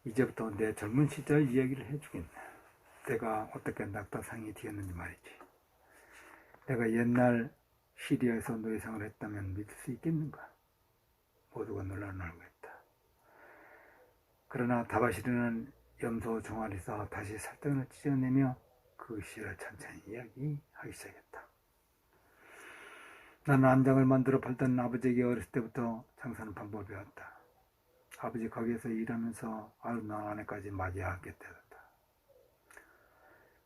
이제부터 내 젊은 시절 이야기를 해주겠네. 내가 어떻게 낙타상이 되었는지 말이지. 내가 옛날 시리아에서 노예생활을 했다면 믿을 수 있겠는가? 모두가 놀라는 알고있다. 그러나 다바시르는 염소 종아리에서 다시 살등을 찢어내며 그 시를 천천히 이야기하기 시작했다. 나는 안장을 만들어 팔던 아버지에게 어렸을 때부터 장사하는 방법을 배웠다. 아버지 가게에서 일하면서 아름다운 아내까지 맞이하게 되었다.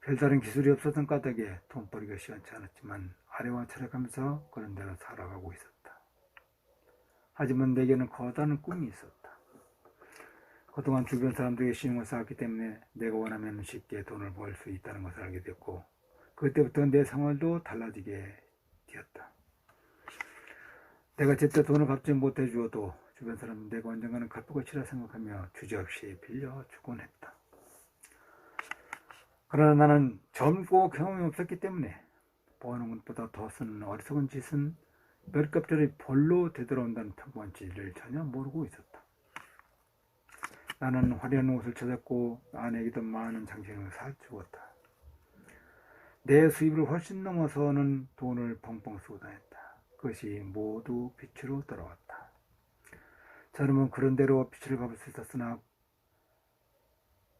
별다른 기술이 없었던 까닭에 돈벌이가 시원치 않았지만 아래와 철학하면서 그런 대로 살아가고 있었다. 하지만 내게는 커다란 꿈이 있었다. 그동안 주변 사람들에게 신용을 쌓았기 때문에 내가 원하면 쉽게 돈을 벌 수 있다는 것을 알게 되었고, 그때부터 내 생활도 달라지게 되었다. 내가 제때 돈을 갚지 못해 주어도 주변 사람은 내가 언젠가는 갚을 것이라 생각하며 주저없이 빌려주곤 했다. 그러나 나는 젊고 경험이 없었기 때문에 버는 것보다 더 쓰는 어리석은 짓은 몇 갑절이 벌로 되돌아온다는 평범한 진리를 전혀 모르고 있었다. 나는 화려한 옷을 찾았고 아내에게도 많은 장신을 사주었다. 내 수입을 훨씬 넘어서는 돈을 펑펑 쓰고 다녔다. 그것이 모두 빚으로 돌아왔다. 저놈은 그런 대로 빚을 갚을 수 있었으나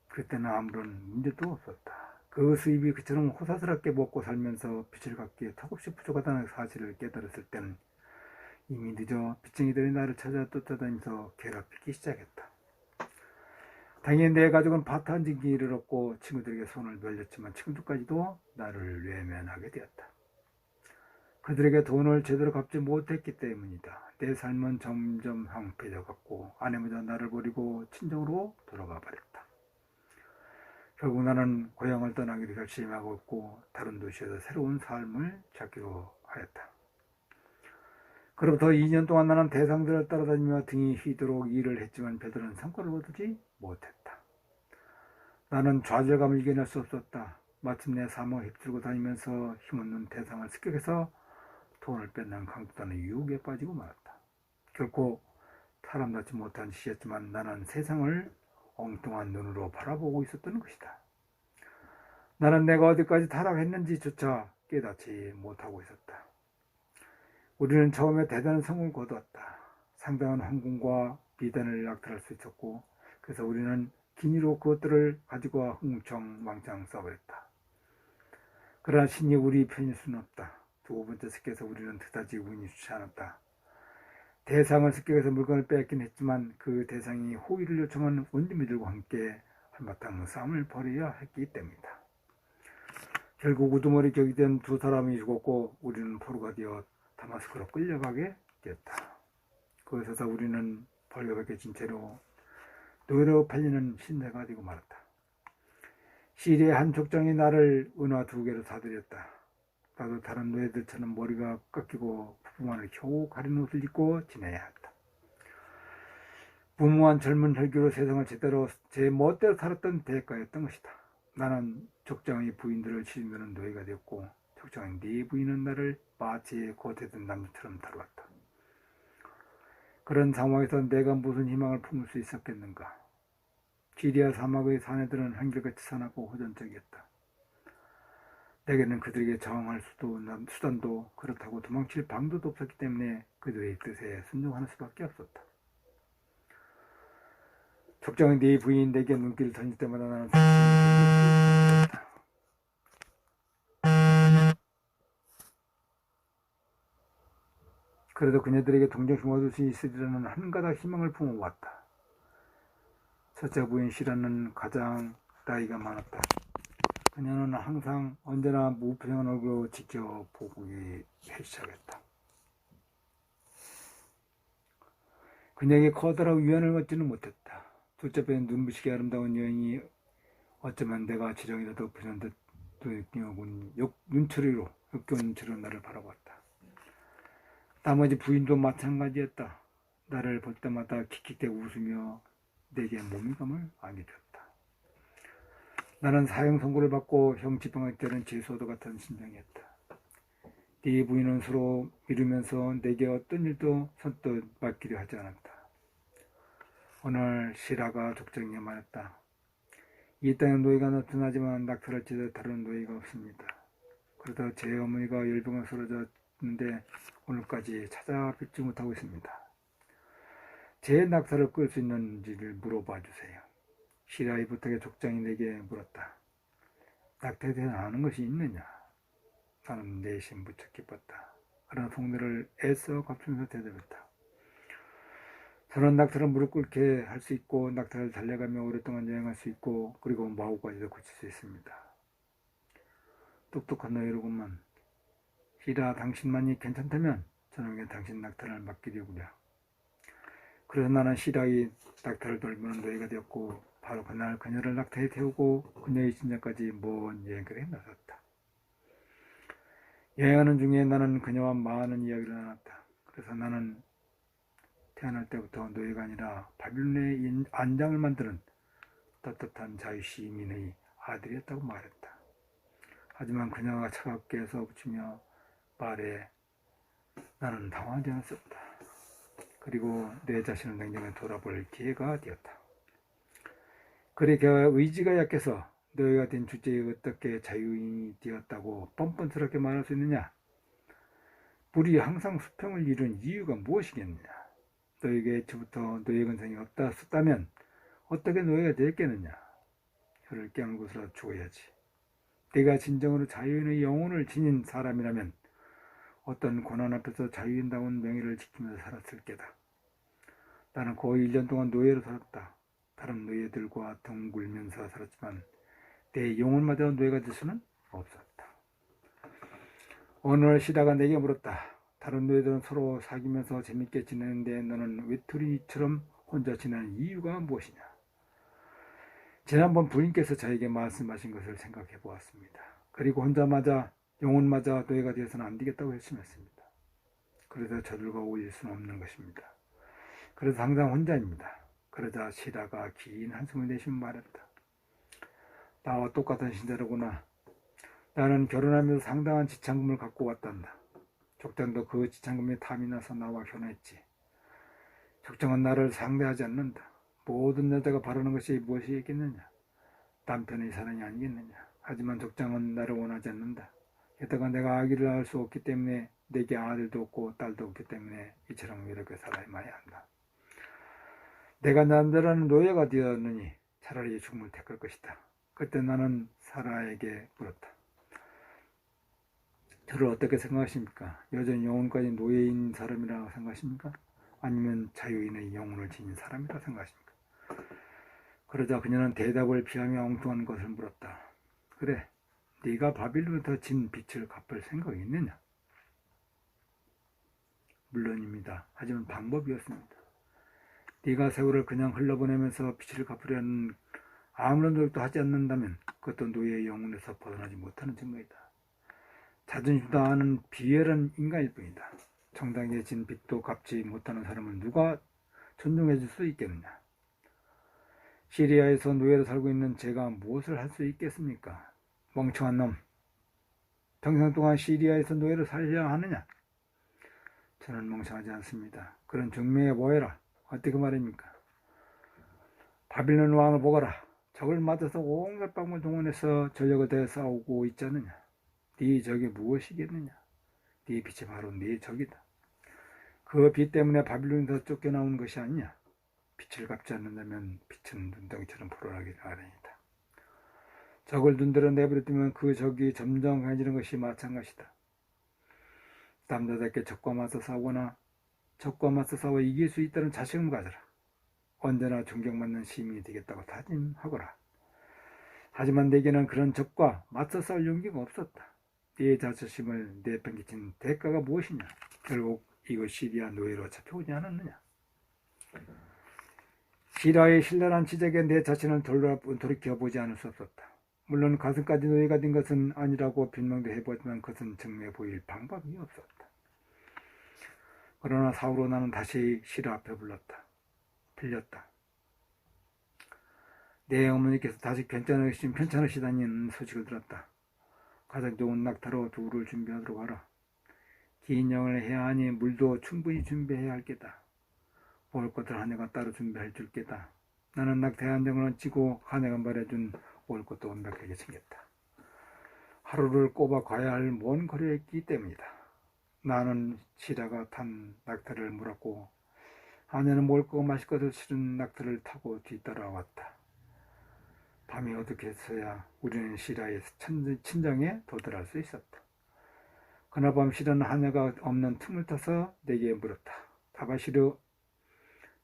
그때는 아무런 문제도 없었다. 그 수입이 그처럼 호사스럽게 먹고 살면서 빚을 갚기에 턱없이 부족하다는 사실을 깨달았을 때는 이미 늦어 빚쟁이들이 나를 찾아 쫓아다니면서 괴롭히기 시작했다. 당연히 내 가족은 파탄진기를 얻고 친구들에게 손을 벌렸지만 친구들까지도 나를 외면하게 되었다. 그들에게 돈을 제대로 갚지 못했기 때문이다. 내 삶은 점점 황폐해져갔고 아내마저 나를 버리고 친정으로 돌아가 버렸다. 결국 나는 고향을 떠나기로 결심하고 있고 다른 도시에서 새로운 삶을 찾기로 하였다. 그로부터 2년 동안 나는 대상들을 따라다니며 등이 휘도록 일을 했지만 별다른 성과를 얻지 못했다. 나는 좌절감을 이겨낼 수 없었다. 마침내 사망을 휩쓸고 다니면서 힘없는 대상을 습격해서 돈을 뺏는 강도단의 유혹에 빠지고 말았다. 결코 사람답지 못한 짓이었지만 나는 세상을 엉뚱한 눈으로 바라보고 있었던 것이다. 나는 내가 어디까지 타락했는지조차 깨닫지 못하고 있었다. 우리는 처음에 대단한 성공을 거두었다. 상당한 황금과 비단을 약탈할 수 있었고 그래서 우리는 기니로 그것들을 가지고 흥청망청 써버렸다. 그러나 신이 우리 편일 수는 없다. 두 번째 습격에서 우리는 그다지 운이 좋지 않았다. 대상을 습격해서 물건을 뺏긴 했지만 그 대상이 호의를 요청한 원주민들과 함께 한바탕 싸움을 벌여야 했기 때문이다. 결국 우두머리 격이 된 두 사람이 죽었고 우리는 포로가 되어 다마스크로 끌려가게 되었다. 거기서 우리는 벌거벗겨진 채로 노예로 팔리는 신세가 되고 말았다. 시리의 한 족장이 나를 은화 2개로 사들였다. 나도 다른 노예들처럼 머리가 꺾이고 부부만을 겨우 가린 옷을 입고 지내야 했다. 무모한 젊은 혈기로 세상을 제대로 제 멋대로 살았던 대가였던 것이다. 나는 족장의 부인들을 시주는 노예가 되었고 족장의 네 부인은 나를 마치 고태된 남자처럼 다루었다. 그런 상황에서 내가 무슨 희망을 품을 수 있었겠는가? 시리아 사막의 사내들은 한결같이 선하고 호전적이었다. 내게는 그들에게 저항할 수단도 그렇다고 도망칠 방도도 없었기 때문에 그들의 뜻에 순종하는 수밖에 없었다. 족장의 네 부인 내게 눈길을 던질 때마다 나는 그래도 그녀들에게 동정심 얻을 수 있으리라는 한 가닥 희망을 품어왔다. 첫째 부인 시라는 가장 나이가 많았다. 그녀는 항상 언제나 무표정한 얼굴로 지켜보기 시작했다. 그녀에게 커다란 위안을 얻지는 못했다. 둘째 배는 눈부시게 아름다운 여인이 어쩌면 내가 지령이라도 부는 듯 눈초리로 역겨운 눈초리로 나를 바라봤다. 나머지 부인도 마찬가지였다. 나를 볼 때마다 킥킥대고 웃으며 내게 몸감을 안겨줬다. 나는 사형 선고를 받고 형 지방을 때는 제소도 같은 심정이었다. 네 부인은 서로 미루면서 내게 어떤 일도 선뜻 맡기려 하지 않았다. 오늘 시라가 족장에게 말했다. 이 땅에 노예가 나타나지만 낙타를 제대로 다루는 노예가 없습니다. 그러다 제 어머니가 열병을 쓰러졌는데 오늘까지 찾아뵙지 못하고 있습니다. 제 낙타를 끌 수 있는지를 물어봐 주세요. 시라의 부탁에 족장이 내게 물었다. 낙타에 대해 아는 것이 있느냐? 나는 내심 무척 기뻤다. 그러나 속내를 애써 감추면서 대답했다. 저는 낙타를 무릎 꿇게 할 수 있고 낙타를 달려가며 오랫동안 여행할 수 있고 그리고 마구까지도 고칠 수 있습니다. 똑똑한 너희로구만. 시라, 당신만이 괜찮다면 저녁에 당신 낙타를 맡기려구려. 그래서 나는 시라의 낙타를 돌보는 노예가 되었고 바로 그날 그녀를 낙타에 태우고 그녀의 진정까지 먼 여행을 나섰다. 여행하는 중에 나는 그녀와 많은 이야기를 나눴다. 그래서 나는 태어날 때부터 노예가 아니라 바빌론의 안장을 만드는 떳떳한 자유시민의 아들이었다고 말했다. 하지만 그녀가 차갑게 써붙이며 말에 나는 당황하지 않았었다. 그리고 내 자신을 냉정히 돌아볼 기회가 되었다. 그래 의지가 약해서 너희가 된 주제에 어떻게 자유인이 되었다고 뻔뻔스럽게 말할 수 있느냐? 불이 항상 수평을 이룬 이유가 무엇이겠느냐? 너에게 애초부터 노예 근성이 없다 썼다면 어떻게 노예가 되었겠느냐? 혀를 깨물고서 죽어야지. 내가 진정으로 자유인의 영혼을 지닌 사람이라면 어떤 고난 앞에서 자유인다운 명예를 지키면서 살았을 게다. 나는 거의 1년 동안 노예로 살았다. 다른 노예들과 덩굴면서 살았지만 내 영혼마저 노예가 될 수는 없었다. 어느 날 시다가 내게 물었다. 다른 노예들은 서로 사귀면서 재밌게 지내는데 너는 외톨이처럼 혼자 지내는 이유가 무엇이냐? 지난번 부인께서 저에게 말씀하신 것을 생각해 보았습니다. 그리고 혼자마자 영혼마저 노예가 되어서는 안 되겠다고 결심했습니다. 그래서 저들과 어울릴 수는 없는 것입니다. 그래서 항상 혼자입니다. 그러자 시다가 긴 한숨을 내쉬며 말했다. 나와 똑같은 신자로구나. 나는 결혼하면서 상당한 지참금을 갖고 왔단다. 족장도 그 지참금에 탐이 나서 나와 결혼했지. 족장은 나를 상대하지 않는다. 모든 여자가 바라는 것이 무엇이 있겠느냐? 남편의 사랑이 아니겠느냐? 하지만 족장은 나를 원하지 않는다. 게다가 내가 아기를 낳을 수 없기 때문에 내게 아들도 없고 딸도 없기 때문에 이처럼 외롭게 살아야만 한다. 내가 남자라는 노예가 되었느니 차라리 죽음을 택할 것이다. 그때 나는 사라에게 물었다. 저를 어떻게 생각하십니까? 여전히 영혼까지 노예인 사람이라고 생각하십니까? 아니면 자유인의 영혼을 지닌 사람이라고 생각하십니까? 그러자 그녀는 대답을 피하며 엉뚱한 것을 물었다. 그래, 네가 바빌론에서 진 빚을 갚을 생각이 있느냐? 물론입니다. 하지만 방법이었습니다. 네가 세월을 그냥 흘러보내면서 빚을 갚으려는 아무런 노력도 하지 않는다면 그것도 노예의 영혼에서 벗어나지 못하는 증거이다. 자존심도 아는 비열한 인간일 뿐이다. 정당하게 진 빚도 갚지 못하는 사람은 누가 존중해 줄 수 있겠느냐? 시리아에서 노예로 살고 있는 제가 무엇을 할 수 있겠습니까? 멍청한 놈. 평생 동안 시리아에서 노예로 살려야 하느냐? 저는 멍청하지 않습니다. 그런 증명해 보여라. 어떻게 말입니까? 바빌론 왕을 보거라. 적을 맞아서 온갖 방법을 동원해서 전력을 대해 싸우고 있지 않느냐? 네 적이 무엇이겠느냐? 네 빛이 바로 네 적이다. 그 빛 때문에 바빌론에서 쫓겨나온 것이 아니냐? 빛을 갚지 않는다면 빛은 눈덩이처럼 불어나기 마련이다. 적을 눈대로 내버려두면 그 적이 점점 강해지는 것이 마찬가지다. 남자답게 적과 맞서 싸우거나 적과 맞서 싸워 이길 수 있다는 자신감을 가져라. 언제나 존경받는 시민이 되겠다고 다짐하거라. 하지만 내게는 그런 적과 맞서 싸울 용기가 없었다. 네 자존심을 내팽개친 대가가 무엇이냐? 결국 이거 시리아 노예로 잡혀오지 않았느냐? 시라의 신랄한 지적에 내 자신을 돌이켜보지 않을 수 없었다. 물론 가슴까지 노예가 된 것은 아니라고 변명도 해보지만 그것은 증명해 보일 방법이 없었다. 그러나 사후로 나는 다시 시라 앞에 빌렸다. 내 어머니께서 다시 편찮으시다는 소식을 들었다. 가장 좋은 낙타로 두를 준비하도록 하라. 긴 여행을 해야 하니 물도 충분히 준비해야 할 게다. 먹을 것들 하네가 따로 준비할 줄 게다. 나는 낙타의 안정을 찌고 하네가 말해준 먹을 것도 완벽하게 챙겼다. 하루를 꼽아 가야 할 먼 거리에 있기 때문이다. 나는 시라가 탄 낙타를 물었고 하네는 먹을 거고 마실 것을 실은 낙타를 타고 뒤따라왔다. 밤이 어둑해서야 우리는 시라의 친정에 도달할 수 있었다. 그날 밤 시라는 하네가 없는 틈을 타서 내게 물었다. 다바시르,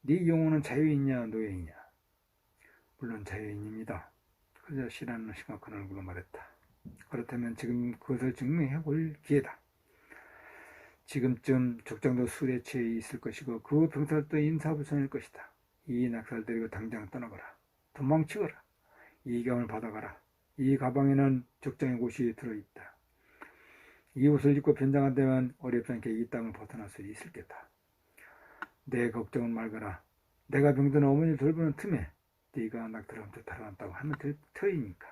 네 영혼은 자유인이냐 노예이냐? 물론 자유인입니다. 그저 시라는 심각한 얼굴로 말했다. 그렇다면 지금 그것을 증명해 볼 기회다. 지금쯤 족장도 술에 취해 있을 것이고 그 병사도 인사부선일 것이다. 이 낙타를 데리고 당장 떠나거라. 도망치거라. 이 경을 받아가라. 이 가방에는 족장의 옷이 들어있다. 이 옷을 입고 변장한다면 어렵지 않게 이 땅을 벗어날 수 있을 게다. 내 걱정은 말거라. 내가 병든 어머니를 돌보는 틈에 네가 낙타를 훔쳐 달아났다고 하면 될 터이니까.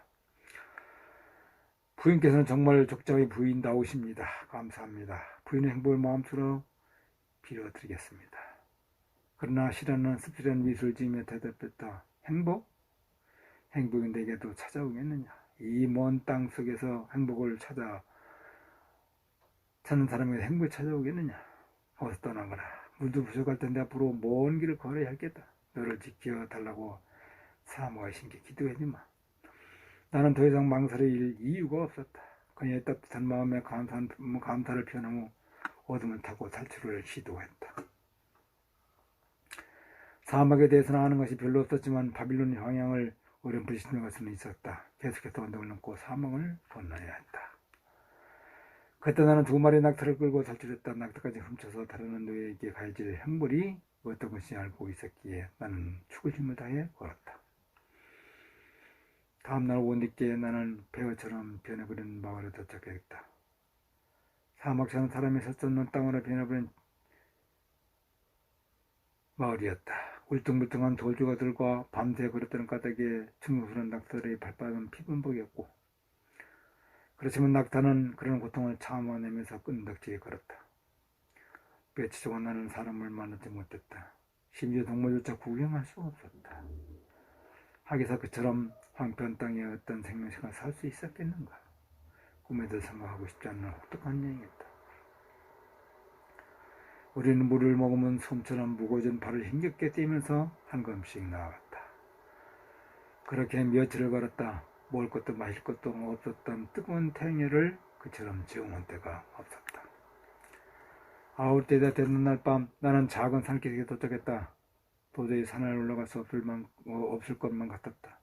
부인께서는 정말 족장의 부인다우십니다. 감사합니다. 부인의 행복을 마음처럼 빌어드리겠습니다. 그러나 시라는 씁쓸한 미소를 지으며 대답했다. 행복? 행복이 내게도 찾아오겠느냐? 이 먼 땅 속에서 행복을 찾는 사람에게 행복이 찾아오겠느냐? 어서 떠나거라. 물도 부족할 텐데 앞으로 먼 길을 걸어야 할겠다. 너를 지켜달라고 사모가 신께 기도했지만 나는 더 이상 망설일 이유가 없었다. 그녀의 따뜻한 마음에 감사를 표한 후 어둠을 타고 탈출을 시도했다. 사막에 대해서는 아는 것이 별로 없었지만 바빌론 방향을 어렴풋이 것은 있었다. 계속해서 언덕을 넘고 사막을 건너야 했다. 그때 나는 두 마리 낙타를 끌고 탈출했다. 낙타까지 훔쳐서 다루는 노예에게 가해질 형벌이 어떤 것인지 알고 있었기에 나는 죽을 힘을 다해 걸었다. 다음날 오늦게 나는 폐허처럼 변해버린 마을에 도착했다. 사막 사는 사람이 섰었는 땅으로 변해버린 마을이었다. 울퉁불퉁한 돌조가들과 밤새 걸었던 까닭에 충성스러운 낙타들의 발빠른 피범벅이었고 그렇지만 낙타는 그런 고통을 참아내면서 끈덕지게 걸었다. 며칠 동안 나는 사람을 만나지 못했다. 심지어 동물조차 구경할 수 없었다. 하기사 그처럼 황폐한 땅에 어떤 생명체가 살 수 있었겠는가? 꿈에도 생각하고 싶지 않는 혹독한 여행이었다. 우리는 물을 머금은 솜처럼 무거워진 발을 힘겹게 떼면서 한 걸음씩 나아갔다. 그렇게 며칠을 걸었다. 먹을 것도 마실 것도 없었던 뜨거운 태양열을 그처럼 지어온 때가 없었다. 아홉 때가 되는 날 밤 나는 작은 산길에 도착했다. 도저히 산을 올라갈 수 없을 것만 같았다.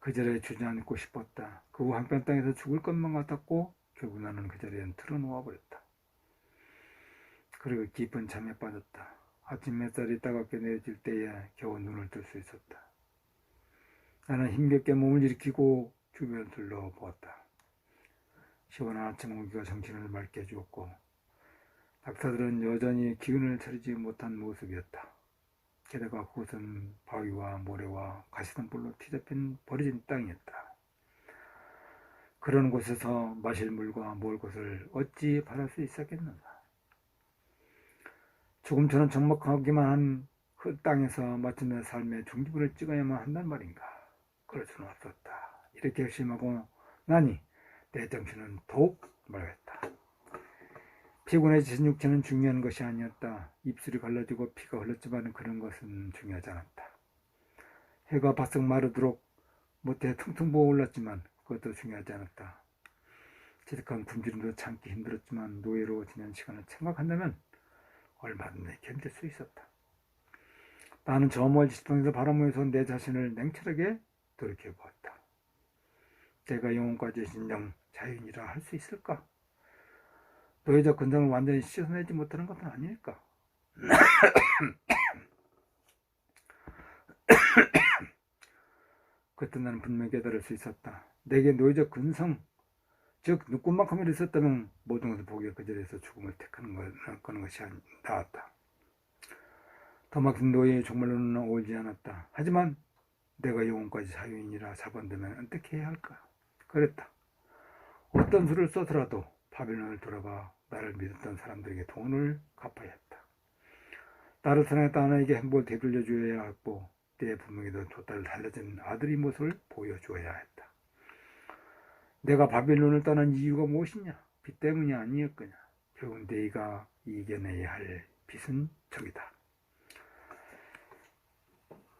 그 자리에 주저앉고 싶었다. 그 후 한편 땅에서 죽을 것만 같았고 결국 나는 그 자리에 틀어놓아버렸다. 그리고 깊은 잠에 빠졌다. 아침 햇살이 따갑게 내려질 때에 겨우 눈을 뜰 수 있었다. 나는 힘겹게 몸을 일으키고 주변을 둘러보았다. 시원한 아침 공기가 정신을 맑게 해주었고 낙타들은 여전히 기운을 차리지 못한 모습이었다. 게다가 그곳은 바위와 모래와 가시덤불로 뒤덮인 버려진 땅이었다. 그런 곳에서 마실 물과 먹을 것을 어찌 바랄 수 있었겠는가? 죽음처럼 적막하기만 한 그 땅에서 마침내 삶의 종지부를 찍어야만 한단 말인가? 그럴 수는 없었다. 이렇게 결심하고 나니 내 정신은 더욱 맑았다. 피곤해진 육체는 중요한 것이 아니었다. 입술이 갈라지고 피가 흘렀지만 그런 것은 중요하지 않았다. 해가 바싹 마르도록 못해 퉁퉁 부어올랐지만 그것도 중요하지 않았다. 지독한 굶주림도 참기 힘들었지만 노예로 지낸 시간을 생각한다면 얼마든지 견딜 수 있었다. 나는 저 멀리 지평에서 바라보면서 내 자신을 냉철하게 돌이켜보았다. 내가 영혼까지 진정 자유인이라 할 수 있을까? 노예적 근성을 완전히 씻어내지 못하는 것은 아닐까? 그때 나는 분명히 깨달을 수 있었다. 내게 노예적 근성, 즉 누군만큼이라도 있었다면 모든 것을 포기해 그 자리에서 죽음을 택하는 것이 나았다. 더 막힌 노예의 종말로는 오지 않았다. 하지만 내가 영혼까지 자유인이라 잡아들면 어떻게 해야 할까? 그랬다. 어떤 수를 써서라도 바빌론을 돌아가 나를 믿었던 사람들에게 돈을 갚아야 했다. 나를 사랑했던 아내에게 행복을 되돌려 주어야 했고 내 부모에게도 돛달을 달라진 아들의 모습을 보여주어야 했다. 내가 바빌론을 떠난 이유가 무엇이냐? 빚 때문이 아니었거냐? 결국 네가 이겨내야 할 빚은 저기다.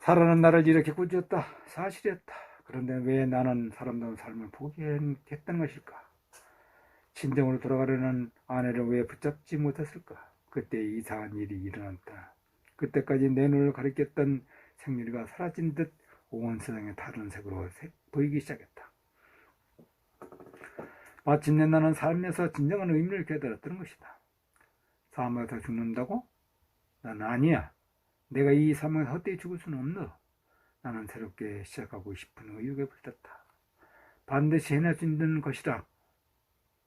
사라는 나를 이렇게 꾸짖었다. 사실이었다. 그런데 왜 나는 사람다운 삶을 포기했던 것일까? 친정으로 돌아가려는 아내를 왜 붙잡지 못했을까? 그때 이상한 일이 일어났다. 그때까지 내 눈을 가리켰던 생유리가 사라진 듯 온 세상에 다른 색으로 보이기 시작했다. 마침내 나는 삶에서 진정한 의미를 깨달았던 것이다. 사망에서 죽는다고? 나는 아니야. 내가 이 삶을 헛되이 죽을 수는 없노. 나는 새롭게 시작하고 싶은 의욕에 불탔다. 반드시 해낼 수 있는 것이라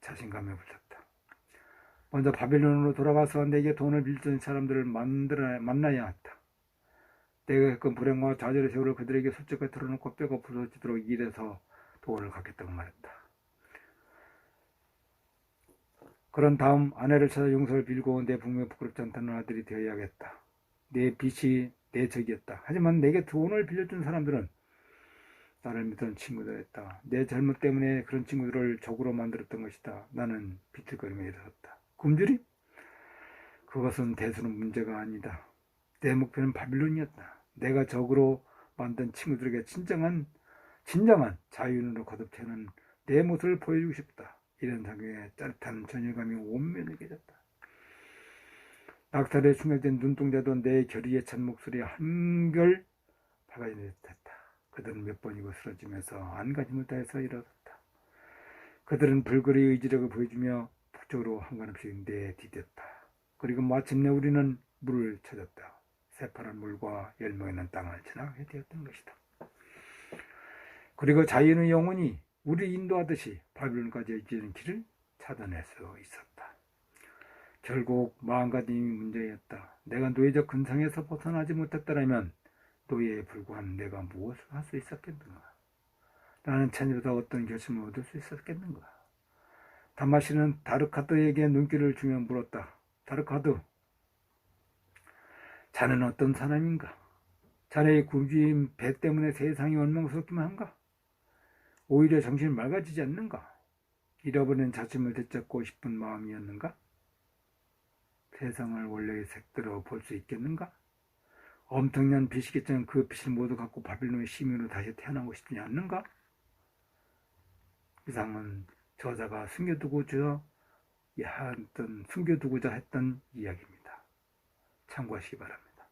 자신감에 불탔다. 먼저 바빌론으로 돌아가서 내게 돈을 빌던 사람들을 만나야 했다. 내가 겪은 불행과 좌절의 세월을 그들에게 솔직하게 털어놓고 뼈가 부서지도록 일해서 돈을 갚겠다고 말했다. 그런 다음 아내를 찾아 용서를 빌고 내 부모에 부끄럽지 않다는 아들이 되어야겠다. 내 빚이 내 적이었다. 하지만 내게 돈을 빌려준 사람들은 나를 믿던 친구들이었다. 내 잘못 때문에 그런 친구들을 적으로 만들었던 것이다. 나는 비틀거리며 일어섰다. 굶주림? 그것은 대수는 문제가 아니다. 내 목표는 바빌론이었다. 내가 적으로 만든 친구들에게 진정한 자유인으로 거듭태는 내 모습을 보여주고 싶다. 이런 생각에 짜릿한 전율감이 온면에 깨졌다. 낙타에 충혈된 눈동자도 내 결의에 찬 목소리에 한결 밝아진 듯했다. 그들은 몇 번이고 쓰러지면서 안간힘을 다해서 일어섰다. 그들은 불거리 의지력을 보여주며 북쪽으로 한간없이 내디뎠다. 그리고 마침내 우리는 물을 찾았다. 새파란 물과 열매 있는 땅을 지나게 되었던 것이다. 그리고 자연의 영혼이 우리 인도하듯이 바빌론까지 이르는 길을 찾아낼 수 있었다. 결국 마음가짐이 문제였다. 내가 노예적 근성에서 벗어나지 못했더라면 노예에 불과한 내가 무엇을 할 수 있었겠는가? 나는 천일보다 어떤 결심을 얻을 수 있었겠는가? 다마시는 다르카드에게 눈길을 주며 물었다. 다르카드, 자네는 어떤 사람인가? 자네의 굶주린 배 때문에 세상이 원망스럽기만 한가? 오히려 정신이 맑아지지 않는가? 잃어버린 자신을 되찾고 싶은 마음이었는가? 세상을 원래의 색대로 볼 수 있겠는가? 엄청난 빛이겠지만 그 빛을 모두 갖고 바빌론의 시민으로 다시 태어나고 싶지 않는가? 이상은 저자가 숨겨두고자 했던 이야기입니다. 참고하시기 바랍니다.